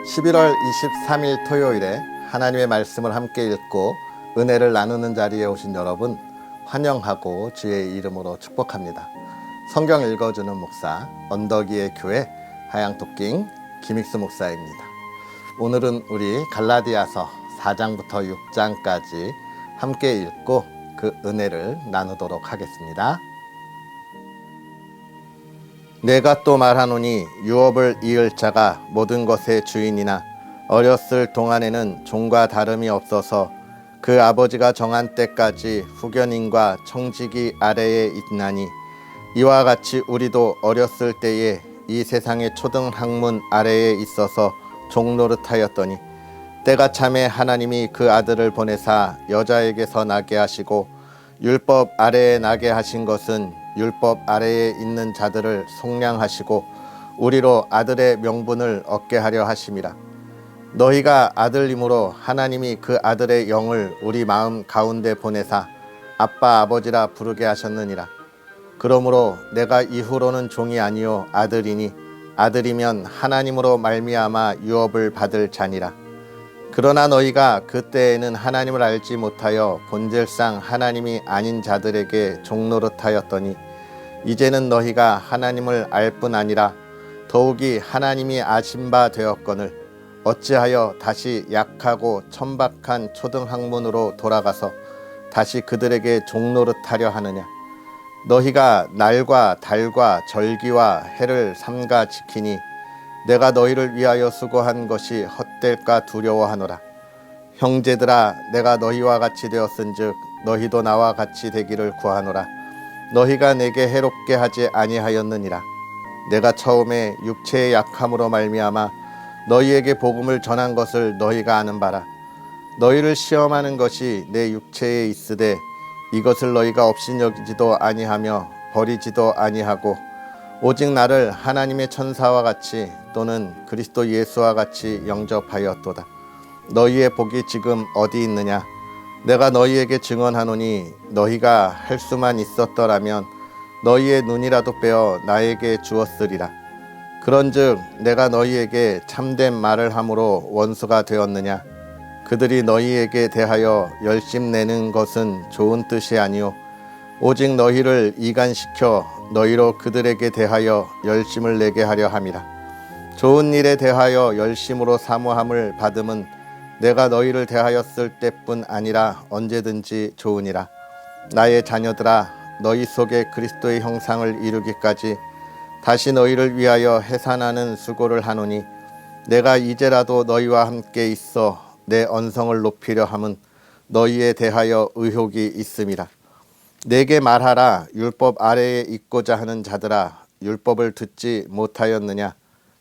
11월 23일 토요일에 하나님의 말씀을 함께 읽고 은혜를 나누는 자리에 오신 여러분 환영하고 주의 이름으로 축복합니다. 성경 읽어주는 목사 언덕위의 교회 하양토킹 김익수 목사입니다. 오늘은 우리 갈라디아서 4장부터 6장까지 함께 읽고 그 은혜를 나누도록 하겠습니다. 내가 또 말하노니 유업을 이을 자가 모든 것의 주인이나 어렸을 동안에는 종과 다름이 없어서 그 아버지가 정한 때까지 후견인과 청지기 아래에 있나니 이와 같이 우리도 어렸을 때에 이 세상의 초등학문 아래에 있어서 종노릇하였더니 때가 참에 하나님이 그 아들을 보내사 여자에게서 나게 하시고 율법 아래에 나게 하신 것은 율법 아래에 있는 자들을 속량하시고 우리로 아들의 명분을 얻게 하려 하심이라. 너희가 아들임으로 하나님이 그 아들의 영을 우리 마음 가운데 보내사 아빠 아버지라 부르게 하셨느니라. 그러므로 내가 이후로는 종이 아니요 아들이니 아들이면 하나님으로 말미암아 유업을 받을 자니라. 그러나 너희가 그때에는 하나님을 알지 못하여 본질상 하나님이 아닌 자들에게 종노릇하였더니 이제는 너희가 하나님을 알 뿐 아니라 더욱이 하나님이 아신 바 되었거늘 어찌하여 다시 약하고 천박한 초등학문으로 돌아가서 다시 그들에게 종노릇하려 하느냐. 너희가 날과 달과 절기와 해를 삼가 지키니 내가 너희를 위하여 수고한 것이 헛될까 두려워하노라. 형제들아, 내가 너희와 같이 되었은즉 너희도 나와 같이 되기를 구하노라. 너희가 내게 해롭게 하지 아니하였느니라. 내가 처음에 육체의 약함으로 말미암아 너희에게 복음을 전한 것을 너희가 아는 바라. 너희를 시험하는 것이 내 육체에 있으되 이것을 너희가 업신여기지도 아니하며 버리지도 아니하고 오직 나를 하나님의 천사와 같이 또는 그리스도 예수와 같이 영접하였도다. 너희의 복이 지금 어디 있느냐? 내가 너희에게 증언하노니 너희가 할 수만 있었더라면 너희의 눈이라도 빼어 나에게 주었으리라. 그런즉 내가 너희에게 참된 말을 함으로 원수가 되었느냐? 그들이 너희에게 대하여 열심내는 것은 좋은 뜻이 아니오 오직 너희를 이간시켜 너희로 그들에게 대하여 열심을 내게 하려 함이라. 좋은 일에 대하여 열심으로 사모함을 받음은 내가 너희를 대하였을 때뿐 아니라 언제든지 좋으니라. 나의 자녀들아, 너희 속에 그리스도의 형상을 이루기까지 다시 너희를 위하여 해산하는 수고를 하노니 내가 이제라도 너희와 함께 있어 내 언성을 높이려 함은 너희에 대하여 의혹이 있음이라. 내게 말하라. 율법 아래에 있고자 하는 자들아, 율법을 듣지 못하였느냐?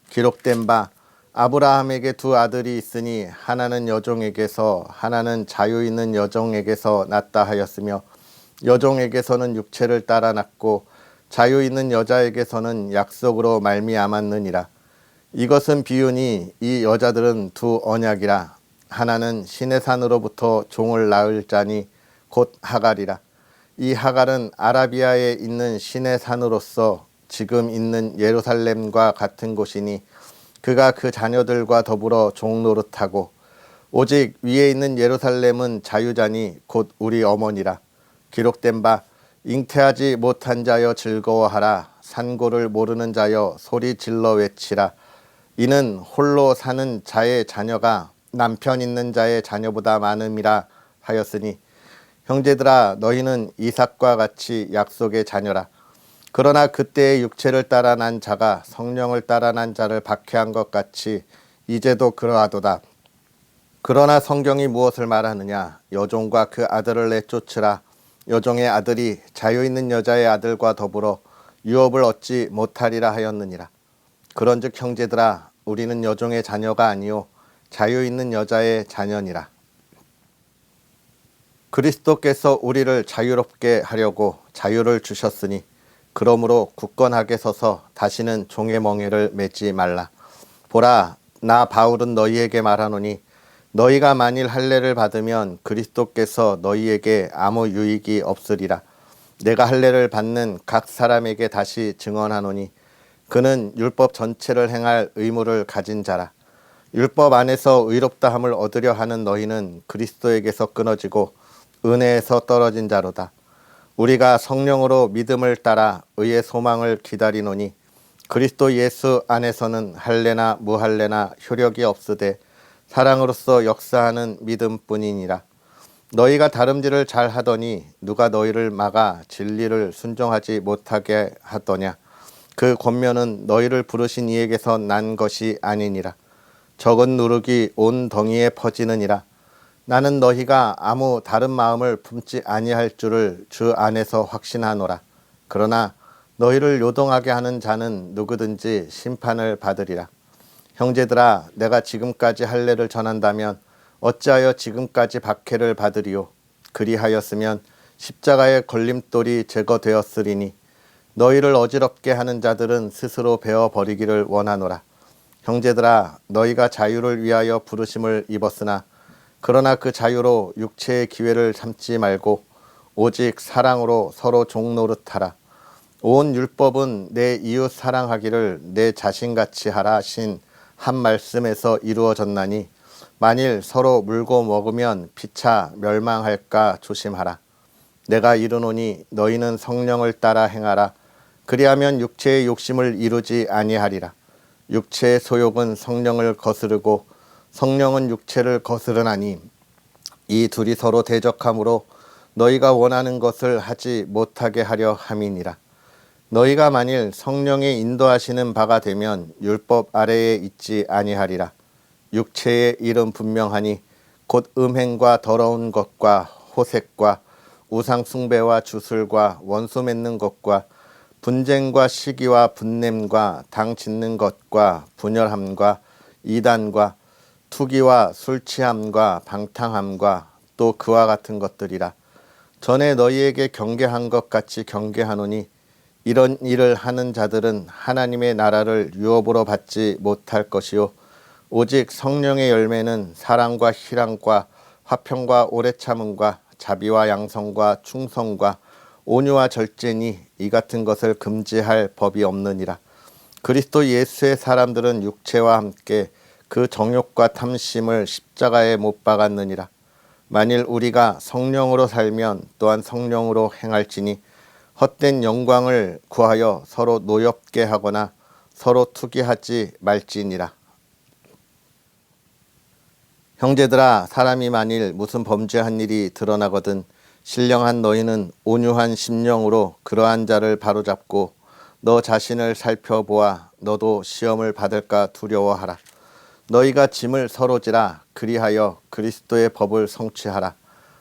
기록된 바 아브라함에게 두 아들이 있으니 하나는 여종에게서 하나는 자유 있는 여종에게서 났다 하였으며 여종에게서는 육체를 따라 났고 자유 있는 여자에게서는 약속으로 말미암았느니라. 이것은 비유니 이 여자들은 두 언약이라. 하나는 신의 산으로부터 종을 낳을 자니 곧 하갈이라. 이 하갈은 아라비아에 있는 신의 산으로서 지금 있는 예루살렘과 같은 곳이니 그가 그 자녀들과 더불어 종노릇하고 오직 위에 있는 예루살렘은 자유자니 곧 우리 어머니라. 기록된 바 잉태하지 못한 자여 즐거워하라. 산고를 모르는 자여 소리 질러 외치라. 이는 홀로 사는 자의 자녀가 남편 있는 자의 자녀보다 많음이라 하였으니 형제들아, 너희는 이삭과 같이 약속의 자녀라. 그러나 그때의 육체를 따라 난 자가 성령을 따라 난 자를 박해한 것 같이 이제도 그러하도다. 그러나 성경이 무엇을 말하느냐? 여종과 그 아들을 내쫓으라. 여종의 아들이 자유 있는 여자의 아들과 더불어 유업을 얻지 못하리라 하였느니라. 그런즉 형제들아, 우리는 여종의 자녀가 아니요 자유 있는 여자의 자녀니라. 그리스도께서 우리를 자유롭게 하려고 자유를 주셨으니 그러므로 굳건하게 서서 다시는 종의 멍에를 매지 말라. 보라, 나 바울은 너희에게 말하노니 너희가 만일 할례를 받으면 그리스도께서 너희에게 아무 유익이 없으리라. 내가 할례를 받는 각 사람에게 다시 증언하노니 그는 율법 전체를 행할 의무를 가진 자라. 율법 안에서 의롭다함을 얻으려 하는 너희는 그리스도에게서 끊어지고 은혜에서 떨어진 자로다. 우리가 성령으로 믿음을 따라 의의 소망을 기다리노니 그리스도 예수 안에서는 할례나 무할례나 효력이 없으되 사랑으로서 역사하는 믿음뿐이니라. 너희가 다름질을 잘 하더니 누가 너희를 막아 진리를 순종하지 못하게 하더냐. 그 권면은 너희를 부르신 이에게서 난 것이 아니니라. 적은 누룩이 온 덩이에 퍼지느니라. 나는 너희가 아무 다른 마음을 품지 아니할 줄을 주 안에서 확신하노라. 그러나 너희를 요동하게 하는 자는 누구든지 심판을 받으리라. 형제들아, 내가 지금까지 할례를 전한다면 어찌하여 지금까지 박해를 받으리요? 그리하였으면 십자가의 걸림돌이 제거되었으리니 너희를 어지럽게 하는 자들은 스스로 베어버리기를 원하노라. 형제들아, 너희가 자유를 위하여 부르심을 입었으나 그러나 그 자유로 육체의 기회를 삼지 말고 오직 사랑으로 서로 종노릇하라. 온 율법은 내 이웃 사랑하기를 내 자신같이 하라 하신 한 말씀에서 이루어졌나니 만일 서로 물고 먹으면 피차 멸망할까 조심하라. 내가 이르노니 너희는 성령을 따라 행하라. 그리하면 육체의 욕심을 이루지 아니하리라. 육체의 소욕은 성령을 거스르고 성령은 육체를 거스르나니 이 둘이 서로 대적하므로 너희가 원하는 것을 하지 못하게 하려 함이니라. 너희가 만일 성령의 인도하시는 바가 되면 율법 아래에 있지 아니하리라. 육체의 일은 분명하니 곧 음행과 더러운 것과 호색과 우상 숭배와 주술과 원수 맺는 것과 분쟁과 시기와 분냄과 당 짓는 것과 분열함과 이단과 투기와 술 취함과 방탕함과 또 그와 같은 것들이라. 전에 너희에게 경계한 것 같이 경계하노니 이런 일을 하는 자들은 하나님의 나라를 유업으로 받지 못할 것이요 오직 성령의 열매는 사랑과 희락과 화평과 오래 참음과 자비와 양성과 충성과 온유와 절제니 이 같은 것을 금지할 법이 없느니라. 그리스도 예수의 사람들은 육체와 함께 그 정욕과 탐심을 십자가에 못 박았느니라. 만일 우리가 성령으로 살면 또한 성령으로 행할지니 헛된 영광을 구하여 서로 노엽게 하거나 서로 투기하지 말지니라. 형제들아, 사람이 만일 무슨 범죄한 일이 드러나거든 신령한 너희는 온유한 심령으로 그러한 자를 바로잡고 너 자신을 살펴보아 너도 시험을 받을까 두려워하라. 너희가 짐을 서로 지라. 그리하여 그리스도의 법을 성취하라.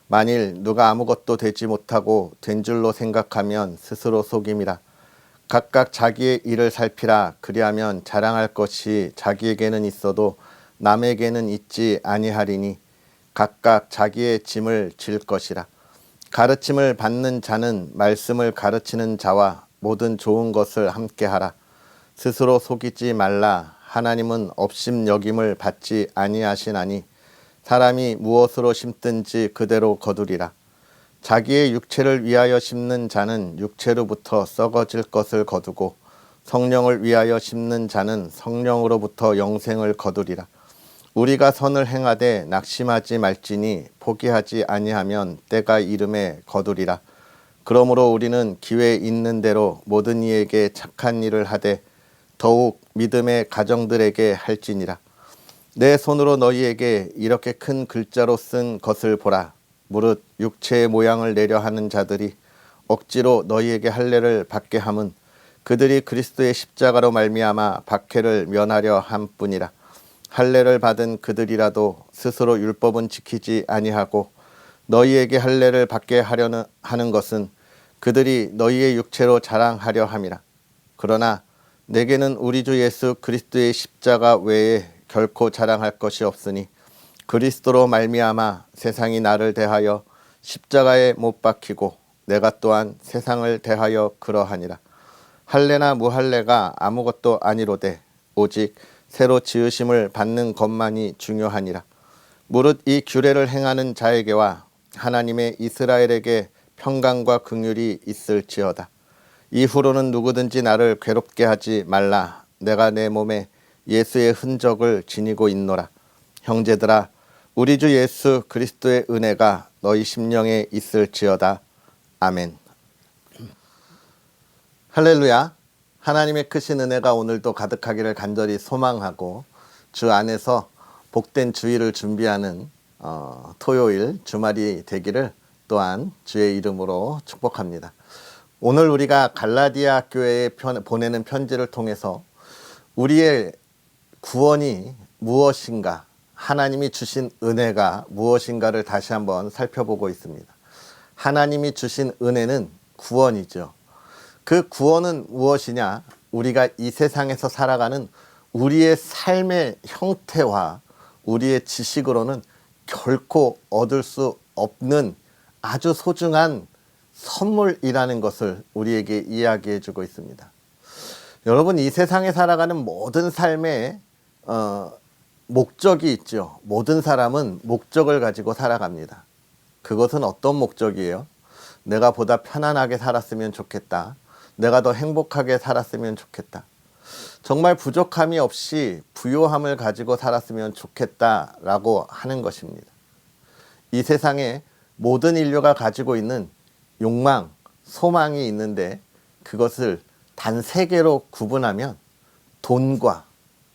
만일 누가 아무것도 되지 못하고 된 줄로 생각하면 스스로 속임이라. 각각 자기의 일을 살피라. 그리하면 자랑할 것이 자기에게는 있어도 남에게는 있지 아니하리니 각각 자기의 짐을 질 것이라. 가르침을 받는 자는 말씀을 가르치는 자와 모든 좋은 것을 함께하라. 스스로 속이지 말라. 하나님은 업심여김을 받지 아니하시나니 사람이 무엇으로 심든지 그대로 거두리라. 자기의 육체를 위하여 심는 자는 육체로부터 썩어질 것을 거두고 성령을 위하여 심는 자는 성령으로부터 영생을 거두리라. 우리가 선을 행하되 낙심하지 말지니 포기하지 아니하면 때가 이름에 거두리라. 그러므로 우리는 기회 있는 대로 모든 이에게 착한 일을 하되 더욱 믿음의 가정들에게 할지니라. 내 손으로 너희에게 이렇게 큰 글자로 쓴 것을 보라. 무릇 육체의 모양을 내려 하는 자들이 억지로 너희에게 할례를 받게 함은 그들이 그리스도의 십자가로 말미암아 박해를 면하려 함뿐이라. 할례를 받은 그들이라도 스스로 율법은 지키지 아니하고 너희에게 할례를 받게 하려는 하는 것은 그들이 너희의 육체로 자랑하려 함이라. 그러나 내게는 우리 주 예수 그리스도의 십자가 외에 결코 자랑할 것이 없으니 그리스도로 말미암아 세상이 나를 대하여 십자가에 못 박히고 내가 또한 세상을 대하여 그러하니라. 할례나 무할례가 아무것도 아니로되 오직 새로 지으심을 받는 것만이 중요하니라. 무릇 이 규례를 행하는 자에게와 하나님의 이스라엘에게 평강과 긍휼이 있을지어다. 이후로는 누구든지 나를 괴롭게 하지 말라. 내가 내 몸에 예수의 흔적을 지니고 있노라. 형제들아, 우리 주 예수 그리스도의 은혜가 너희 심령에 있을지어다. 아멘. 할렐루야. 하나님의 크신 은혜가 오늘도 가득하기를 간절히 소망하고, 주 안에서 복된 주일을 준비하는 토요일 주말이 되기를 또한 주의 이름으로 축복합니다. 오늘 우리가 갈라디아 교회에 보내는 편지를 통해서 우리의 구원이 무엇인가, 하나님이 주신 은혜가 무엇인가를 다시 한번 살펴보고 있습니다. 하나님이 주신 은혜는 구원이죠. 그 구원은 무엇이냐? 우리가 이 세상에서 살아가는 우리의 삶의 형태와 우리의 지식으로는 결코 얻을 수 없는 아주 소중한 선물이라는 것을 우리에게 이야기해 주고 있습니다. 여러분, 이 세상에 살아가는 모든 삶에 목적이 있죠. 모든 사람은 목적을 가지고 살아갑니다. 그것은 어떤 목적이에요? 내가 보다 편안하게 살았으면 좋겠다. 내가 더 행복하게 살았으면 좋겠다. 정말 부족함이 없이 부요함을 가지고 살았으면 좋겠다라고 하는 것입니다. 이 세상에 모든 인류가 가지고 있는 욕망, 소망이 있는데 그것을 단 세 개로 구분하면 돈과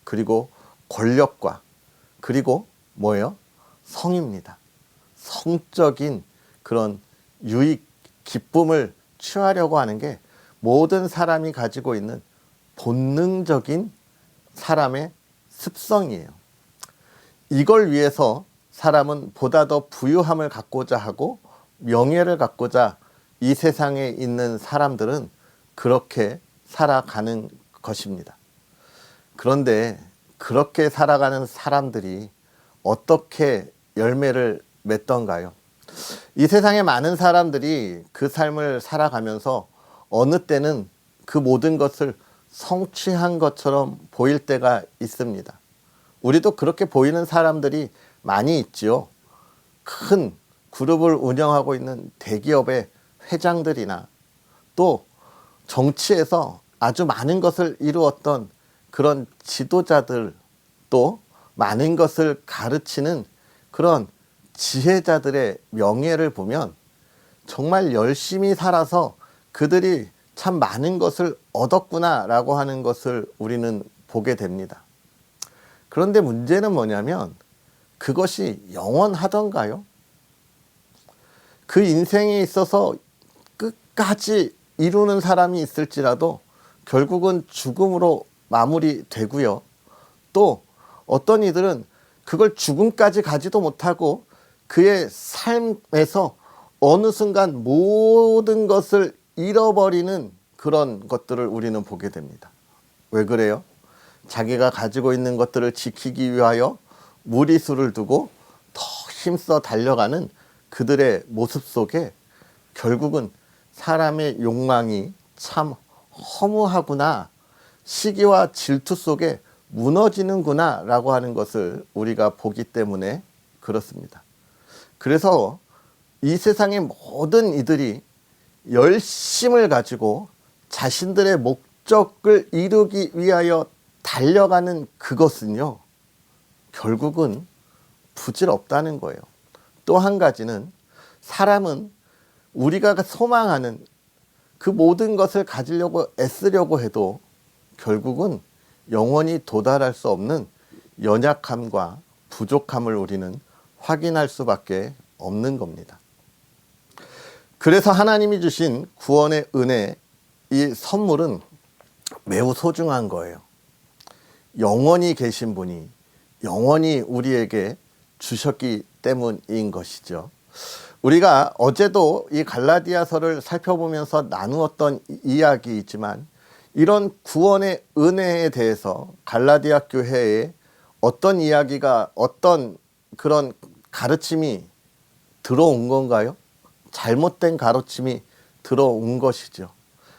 그리고 권력과 그리고 뭐예요? 성입니다. 성적인 그런 유익, 기쁨을 취하려고 하는 게 모든 사람이 가지고 있는 본능적인 사람의 습성이에요. 이걸 위해서 사람은 보다 더 부유함을 갖고자 하고 명예를 갖고자 이 세상에 있는 사람들은 그렇게 살아가는 것입니다. 그런데 그렇게 살아가는 사람들이 어떻게 열매를 맺던가요? 이 세상에 많은 사람들이 그 삶을 살아가면서 어느 때는 그 모든 것을 성취한 것처럼 보일 때가 있습니다. 우리도 그렇게 보이는 사람들이 많이 있지요. 큰 그룹을 운영하고 있는 대기업의 회장들이나 또 정치에서 아주 많은 것을 이루었던 그런 지도자들, 또 많은 것을 가르치는 그런 지혜자들의 명예를 보면 정말 열심히 살아서 그들이 참 많은 것을 얻었구나라고 하는 것을 우리는 보게 됩니다. 그런데 문제는 뭐냐면 그것이 영원하던가요? 그 인생에 있어서 끝까지 이루는 사람이 있을지라도 결국은 죽음으로 마무리되고요. 또 어떤 이들은 그걸 죽음까지 가지도 못하고 그의 삶에서 어느 순간 모든 것을 잃어버리는 그런 것들을 우리는 보게 됩니다. 왜 그래요? 자기가 가지고 있는 것들을 지키기 위하여 무리수를 두고 더 힘써 달려가는 그들의 모습 속에 결국은 사람의 욕망이 참 허무하구나, 시기와 질투 속에 무너지는구나 라고 하는 것을 우리가 보기 때문에 그렇습니다. 그래서 이 세상의 모든 이들이 열심을 가지고 자신들의 목적을 이루기 위하여 달려가는 그것은요, 결국은 부질없다는 거예요. 또 한 가지는 사람은 우리가 소망하는 그 모든 것을 가지려고 애쓰려고 해도 결국은 영원히 도달할 수 없는 연약함과 부족함을 우리는 확인할 수밖에 없는 겁니다. 그래서 하나님이 주신 구원의 은혜, 이 선물은 매우 소중한 거예요. 영원히 계신 분이 영원히 우리에게 주셨기 때문인 것이죠. 우리가 어제도 이 갈라디아서를 살펴보면서 나누었던 이야기이지만 이런 구원의 은혜에 대해서 갈라디아 교회에 어떤 이야기가, 어떤 그런 가르침이 들어온 건가요? 잘못된 가르침이 들어온 것이죠.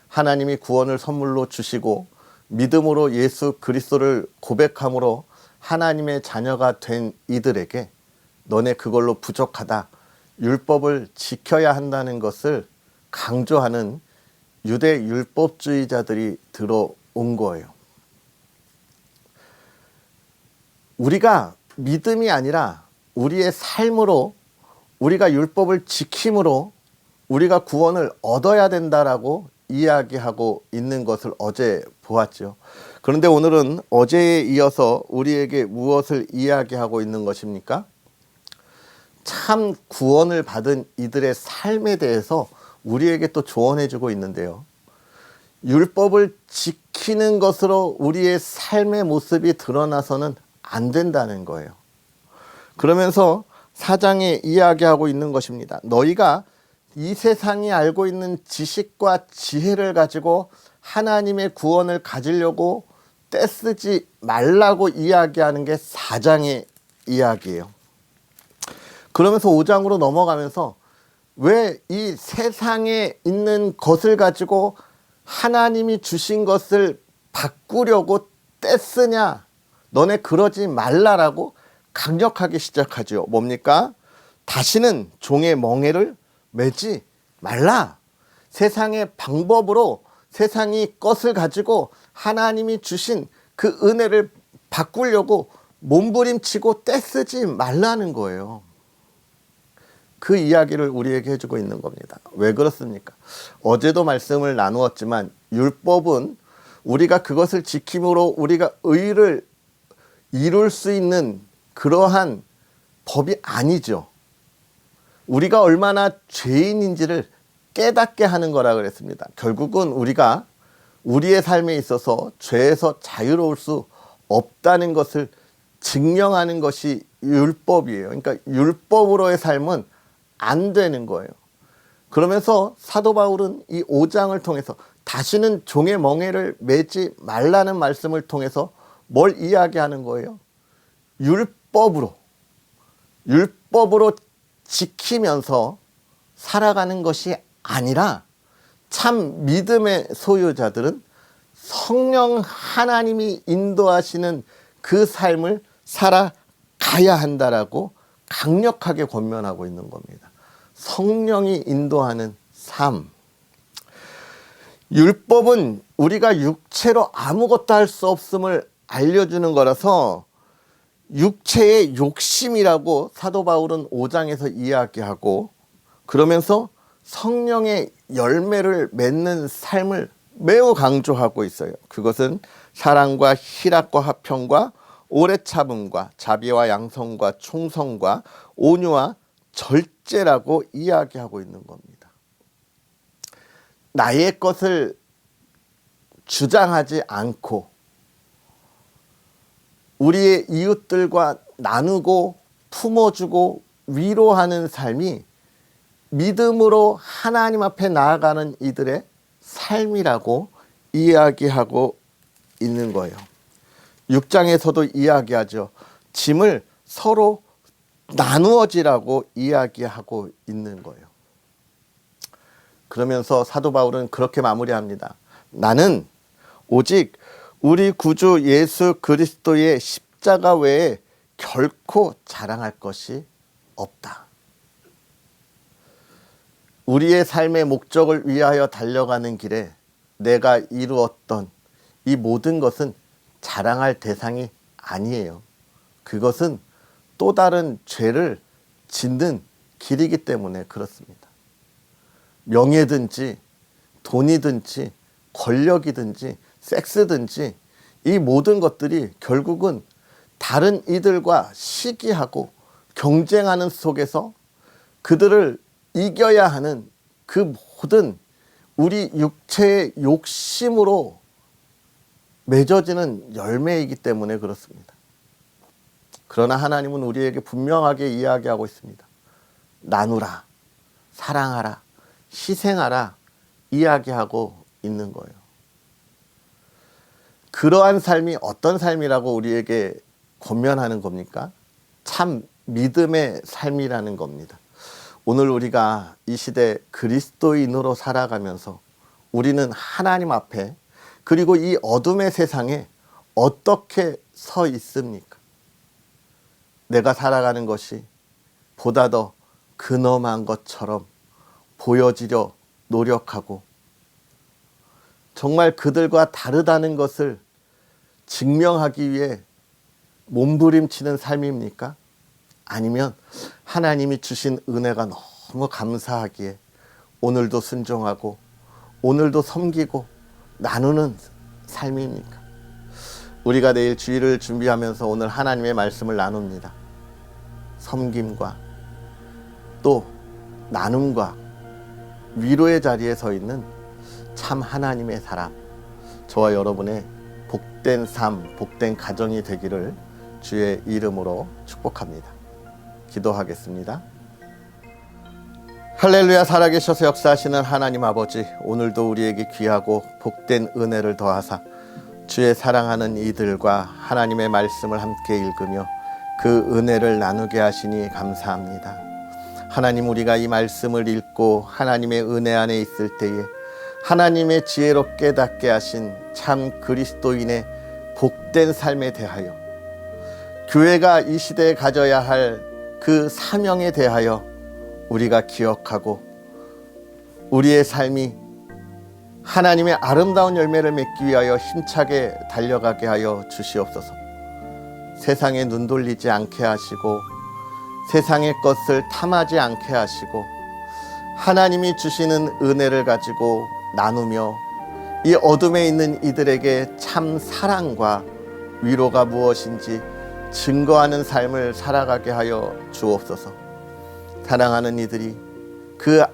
하나님이 구원을 선물로 주시고 믿음으로 예수 그리스도를 고백함으로 하나님의 자녀가 된 이들에게 너네 그걸로 부족하다, 율법을 지켜야 한다는 것을 강조하는 유대 율법주의자들이 들어온 거예요. 우리가 믿음이 아니라 우리의 삶으로, 우리가 율법을 지킴으로 우리가 구원을 얻어야 된다라고 이야기하고 있는 것을 어제 보았죠. 그런데 오늘은 어제에 이어서 우리에게 무엇을 이야기하고 있는 것입니까? 참 구원을 받은 이들의 삶에 대해서 우리에게 또 조언해 주고 있는데요. 율법을 지키는 것으로 우리의 삶의 모습이 드러나서는 안 된다는 거예요. 그러면서 4장에 이야기하고 있는 것입니다. 너희가 이 세상이 알고 있는 지식과 지혜를 가지고 하나님의 구원을 가지려고 떼쓰지 말라고 이야기하는 게 4장의 이야기예요. 그러면서 5장으로 넘어가면서 왜 이 세상에 있는 것을 가지고 하나님이 주신 것을 바꾸려고 떼쓰냐, 너네 그러지 말라라고 강력하게 시작하죠. 뭡니까? 다시는 종의 멍에를 매지 말라. 세상의 방법으로 세상이 것을 가지고 하나님이 주신 그 은혜를 바꾸려고 몸부림치고 떼쓰지 말라는 거예요. 그 이야기를 우리에게 해주고 있는 겁니다. 왜 그렇습니까? 어제도 말씀을 나누었지만 율법은 우리가 그것을 지킴으로 우리가 의를 이룰 수 있는 그러한 법이 아니죠. 우리가 얼마나 죄인인지를 깨닫게 하는 거라 그랬습니다. 결국은 우리가 우리의 삶에 있어서 죄에서 자유로울 수 없다는 것을 증명하는 것이 율법이에요. 그러니까 율법으로의 삶은 안 되는 거예요. 그러면서 사도 바울은 이 5장을 통해서 다시는 종의 멍에를 매지 말라는 말씀을 통해서 뭘 이야기하는 거예요? 율법으로 지키면서 살아가는 것이 아니라 참 믿음의 소유자들은 성령 하나님이 인도하시는 그 삶을 살아가야 한다라고 강력하게 권면하고 있는 겁니다. 성령이 인도하는 삶. 율법은 우리가 육체로 아무것도 할 수 없음을 알려주는 거라서 육체의 욕심이라고 사도 바울은 5장에서 이야기하고, 그러면서 성령의 열매를 맺는 삶을 매우 강조하고 있어요. 그것은 사랑과 희락과 화평과 오래 참음과 자비와 양성과 충성과 온유와 절제라고 이야기하고 있는 겁니다. 나의 것을 주장하지 않고 우리의 이웃들과 나누고 품어주고 위로하는 삶이 믿음으로 하나님 앞에 나아가는 이들의 삶이라고 이야기하고 있는 거예요. 6장에서도 이야기하죠. 짐을 서로 나누어지라고 이야기하고 있는 거예요. 그러면서 사도 바울은 그렇게 마무리합니다. 나는 오직 우리 구주 예수 그리스도의 십자가 외에 결코 자랑할 것이 없다. 우리의 삶의 목적을 위하여 달려가는 길에 내가 이루었던 이 모든 것은 자랑할 대상이 아니에요. 그것은 또 다른 죄를 짓는 길이기 때문에 그렇습니다. 명예든지 돈이든지 권력이든지 섹스든지 이 모든 것들이 결국은 다른 이들과 시기하고 경쟁하는 속에서 그들을 이겨야 하는 그 모든 우리 육체의 욕심으로 맺어지는 열매이기 때문에 그렇습니다. 그러나 하나님은 우리에게 분명하게 이야기하고 있습니다. 나누라, 사랑하라, 희생하라 이야기하고 있는 거예요. 그러한 삶이 어떤 삶이라고 우리에게 권면하는 겁니까? 참 믿음의 삶이라는 겁니다. 오늘 우리가 이 시대 그리스도인으로 살아가면서 우리는 하나님 앞에 그리고 이 어둠의 세상에 어떻게 서 있습니까? 내가 살아가는 것이 보다 더 근엄한 것처럼 보여지려 노력하고 정말 그들과 다르다는 것을 증명하기 위해 몸부림치는 삶입니까? 아니면 하나님이 주신 은혜가 너무 감사하기에 오늘도 순종하고 오늘도 섬기고 나누는 삶입니까? 우리가 내일 주일을 준비하면서 오늘 하나님의 말씀을 나눕니다. 섬김과 또 나눔과 위로의 자리에 서 있는 참 하나님의 사람, 저와 여러분의 복된 삶, 복된 가정이 되기를 주의 이름으로 축복합니다. 기도하겠습니다. 할렐루야. 살아계셔서 역사하시는 하나님 아버지, 오늘도 우리에게 귀하고 복된 은혜를 더하사 주의 사랑하는 이들과 하나님의 말씀을 함께 읽으며 그 은혜를 나누게 하시니 감사합니다. 하나님, 우리가 이 말씀을 읽고 하나님의 은혜 안에 있을 때에 하나님의 지혜로 깨닫게 하신 참 그리스도인의 복된 삶에 대하여, 교회가 이 시대에 가져야 할 그 사명에 대하여 우리가 기억하고 우리의 삶이 하나님의 아름다운 열매를 맺기 위하여 힘차게 달려가게 하여 주시옵소서. 세상에 눈 돌리지 않게 하시고 세상의 것을 탐하지 않게 하시고 하나님이 주시는 은혜를 가지고 나누며 이 어둠에 있는 이들에게 참 사랑과 위로가 무엇인지 증거하는 삶을 살아가게 하여 주옵소서. 사랑하는 이들이 그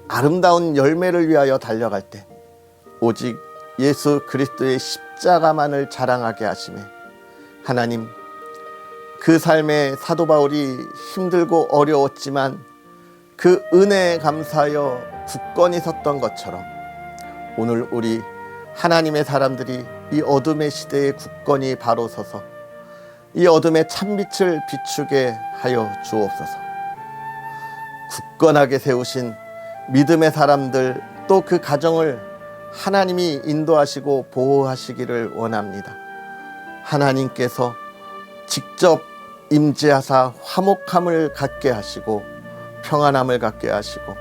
아름다운 열매를 위하여 달려갈 때 오직 예수 그리스도의 십자가만을 자랑하게 하시매, 하나님, 그 삶에 사도 바울이 힘들고 어려웠지만 그 은혜에 감사하여 굳건히 섰던 것처럼 오늘 우리 하나님의 사람들이 이 어둠의 시대에 굳건히 바로 서서 이 어둠의 참빛을 비추게 하여 주옵소서. 굳건하게 세우신 믿음의 사람들, 또 그 가정을 하나님이 인도하시고 보호하시기를 원합니다. 하나님께서 직접 임재하사 화목함을 갖게 하시고 평안함을 갖게 하시고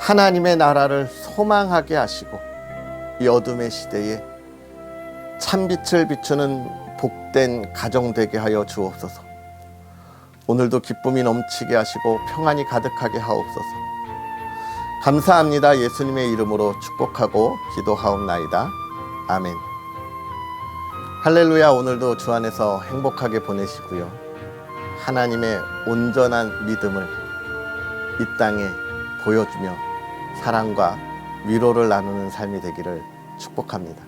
하나님의 나라를 소망하게 하시고 이 어둠의 시대에 참빛을 비추는 복된 가정 되게 하여 주옵소서. 오늘도 기쁨이 넘치게 하시고 평안이 가득하게 하옵소서. 감사합니다. 예수님의 이름으로 축복하고 기도하옵나이다. 아멘. 할렐루야. 오늘도 주 안에서 행복하게 보내시고요. 하나님의 온전한 믿음을 이 땅에 보여주며 사랑과 위로를 나누는 삶이 되기를 축복합니다.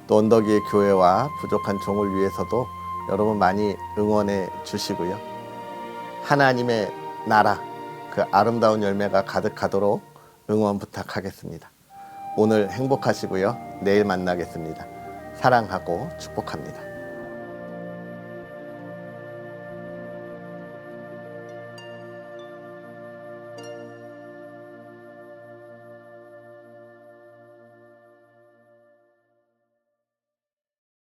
또 언덕 위의 교회와 부족한 종을 위해서도 여러분 많이 응원해 주시고요. 하나님의 나라, 그 아름다운 열매가 가득하도록 응원 부탁하겠습니다. 오늘 행복하시고요. 내일 만나겠습니다. 사랑하고 축복합니다.